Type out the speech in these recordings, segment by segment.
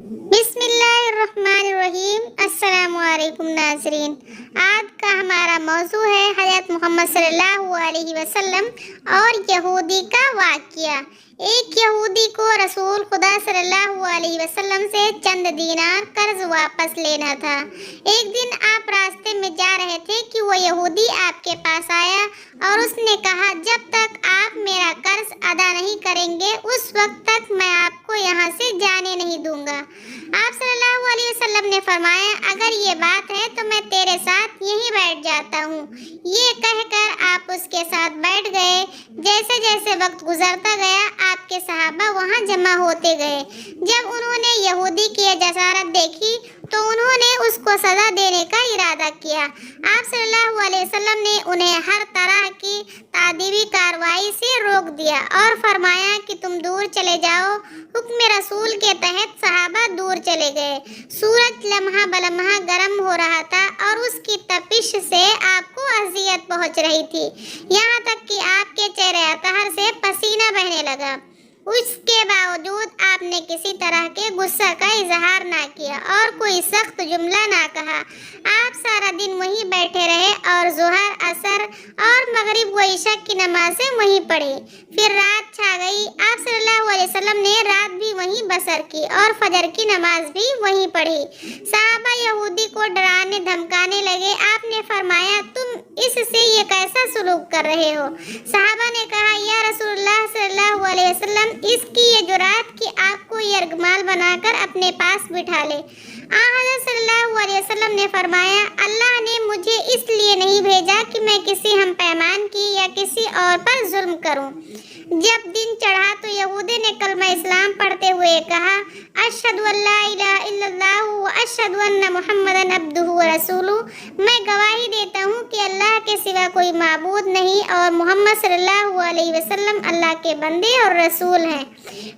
بسم اللہ الرحمن الرحیم۔ السلام علیکم ناظرین، آج کا ہمارا موضوع ہے حضرت محمد صلی اللہ علیہ وسلم اور یہودی کا واقعہ۔ ایک یہودی کو رسول خدا صلی اللہ علیہ وسلم سے چند دینار قرض واپس لینا تھا۔ ایک دن آپ راستے میں جا رہے تھے کہ وہ یہودی آپ کے پاس آیا اور اس نے کہا، جب تک آپ میرا قرض ادا نہیں کریں گے اس وقت تک میں آپ کو یہاں سے جانے نہیں دوں گا۔ آپ صلی اللہ علیہ وسلم نے فرمایا، اگر یہ بات ہے تو میں تیرے ساتھ یہیں بیٹھ جاتا ہوں۔ یہ کہہ کر آپ اس کے ساتھ بیٹھ گئے۔ جیسے جیسے وقت گزرتا گیا آپ کے صحابہ وہاں جمع ہوتے گئے۔ جب انہوں نے یہودی کی جسارت دیکھی تو انہوں نے اس کو سزا دینے کا ارادہ کیا۔ آپ صلی اللہ علیہ وسلم نے انہیں ہر طرح کی تعذیبی کارروائی سے روک دیا اور فرمایا کہ تم دور چلے جاؤ۔ حکم رسول کے تحت صحابہ دور چلے گئے۔ سورج لمحہ بلمحہ گرم ہو رہا تھا اور اس کی تپش سے آپ کو اذیت پہنچ رہی تھی، یہاں تک کہ آپ کے چہرے اطہر سے پسینہ بہنے لگا۔ اس کے باوجود آپ نے کسی طرح کے غصہ کا اظہار نہ کیا اور کوئی سخت جملہ نہ کہا۔ آپ سارا دن وہیں بیٹھے رہے اور ظہر، عصر اور مغرب و عشاء کی نمازیں وہیں پڑھی۔ پھر رات چھا گئی۔ آپ صلی اللہ علیہ وسلم نے رات بھی وہیں بسر کی اور فجر کی نماز بھی وہیں پڑھی۔ صحابہ یہودی کو ڈرانے دھمکانے لگے۔ آپ نے فرمایا، تم اس سے یہ کیسا سلوک کر رہے ہو؟ صحابہ نے کہا، یا رسول اللہ صلی اللہ علیہ وسلم، اس کی یہ جرات کہ آپ کو یرغمال بنا کر اپنے پاس بٹھا لے۔ حضرت صلی اللہ علیہ وسلم نے فرمایا، اللہ نے مجھے اس لیے نہیں بھیجا کہ میں کسی ہم پیمان کی یا کسی اور پر ظلم کروں۔ جب دن چڑھا تو یہودی نے کلمہ اسلام پڑھتے ہوئے کہا، اشہد ان لا الہ الا اللہ و اشہد ان محمدًا عبدہ و رسولہ، میں گواہی دیتا ہوں کہ اللہ کے سوا کوئی معبود نہیں اور محمد صلی اللہ علیہ وسلم اللہ کے بندے اور رسول ہیں۔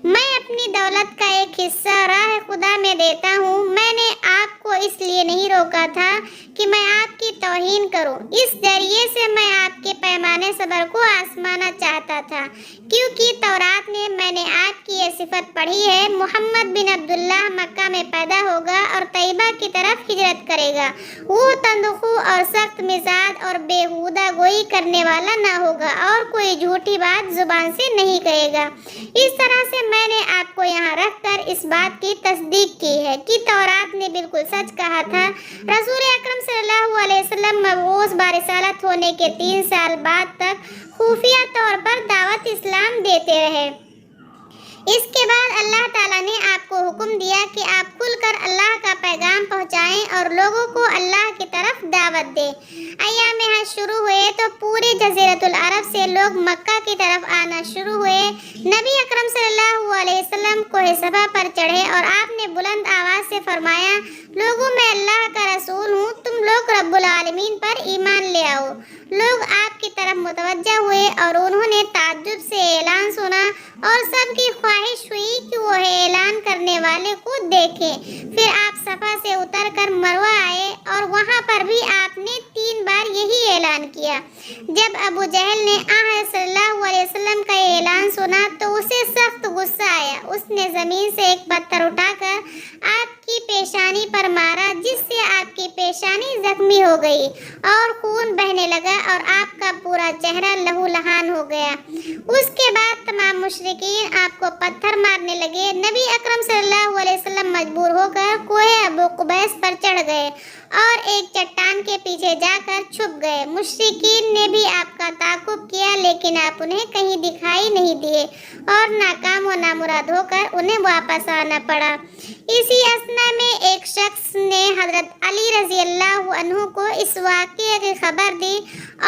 میں اپنی دولت کا ایک حصہ راہ خدا میں دیتا ہوں۔ میں نے آپ کو اس لیے نہیں روکا تھا کہ میں آپ کی توہین کروں، اس ذریعے سے میں آپ کے پیمانے صبر کو آزمانا چاہتا تھا، کیونکہ تورات میں نے آپ کی یہ صفت پڑھی ہے، محمد بن عبداللہ مکہ میں پیدا ہوگا اور طیبہ کی طرف ہجرت کرے گا۔ وہ تندخو اور سخت مزاج اور بیہودہ گوئی کرنے والا نہ ہوگا اور کوئی جھوٹی بات زبان سے نہیں کہے گا۔ اس طرح سے میں نے آپ کو یہاں رکھ کر اس بات کی تصدیق کی ہے کہ تورات نے بالکل سچ کہا تھا۔ رسول اکرم صلی اللہ علیہ وسلم مبعوث برسالت ہونے کے 3 سال بعد تک خفیہ طور پر دعوت اسلام دیتے رہے۔ اس کے بعد اللہ تعالیٰ نے آپ کو حکم دیا کہ آپ کھل کر اللہ کا پیغام پہنچائیں اور لوگوں کو اللہ کی طرف دعوت دیں۔ ایام حج شروع ہوئے تو پورے جزیرۃ العرب سے لوگ مکہ کی طرف آنا شروع ہوئے۔ نبی اکرم صلی اللہ علیہ وسلم کوہ صفا پر چڑھے اور آپ نے بلند آواز سے فرمایا، لوگوں میں اللہ کا رسول ہوں، تم لوگ رب العالمین پر ایمان لے آؤ۔ لوگ آپ کی طرف متوجہ ہوئے اور انہوں نے تعجب سے اعلان سنا اور سب کی خواہش ہوئی کہ وہ اعلان کرنے والے کو دیکھیں۔ پھر آپ صفا سے اتر کر مروہ آئے اور وہاں پر بھی آپ نے 3 بار یہی اعلان کیا۔ جب ابو جہل نے حضرت صلی اللہ علیہ وسلم کا اعلان سنا تو اسے سخت غصہ آیا۔ اس نے زمین سے ایک پتھر اٹھا کر آپ کی پیشانی پر مارا، جس سے آپ کی پیشانی زخمی ہو گئی اور خون بہنے لگا اور آپ کا پورا چہرہ لہو لہان ہو گیا۔ اس کے بعد تمام مشرکین آپ کو پتھر مارنے لگے۔ نبی اکرم صلی اللہ علیہ وسلم مجبور ہو کر کوہ ابو قبیس پر چڑھ گئے اور ایک چٹان کے پیچھے جا کر چھپ گئے۔ مشرکین نے بھی آپ کا تعاقب کیا لیکن آپ انہیں کہیں دکھائی نہیں دیے اور ناکام و نامراد ہو کر انہیں واپس آنا پڑا۔ اسی اثنا میں ایک شخص نے حضرت علی رضی اللہ عنہ کو اس واقعے کی خبر دی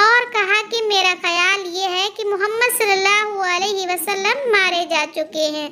اور کہا کہ میرا خیال یہ ہے کہ محمد صلی اللہ علیہ وسلم مارے جا چکے ہیں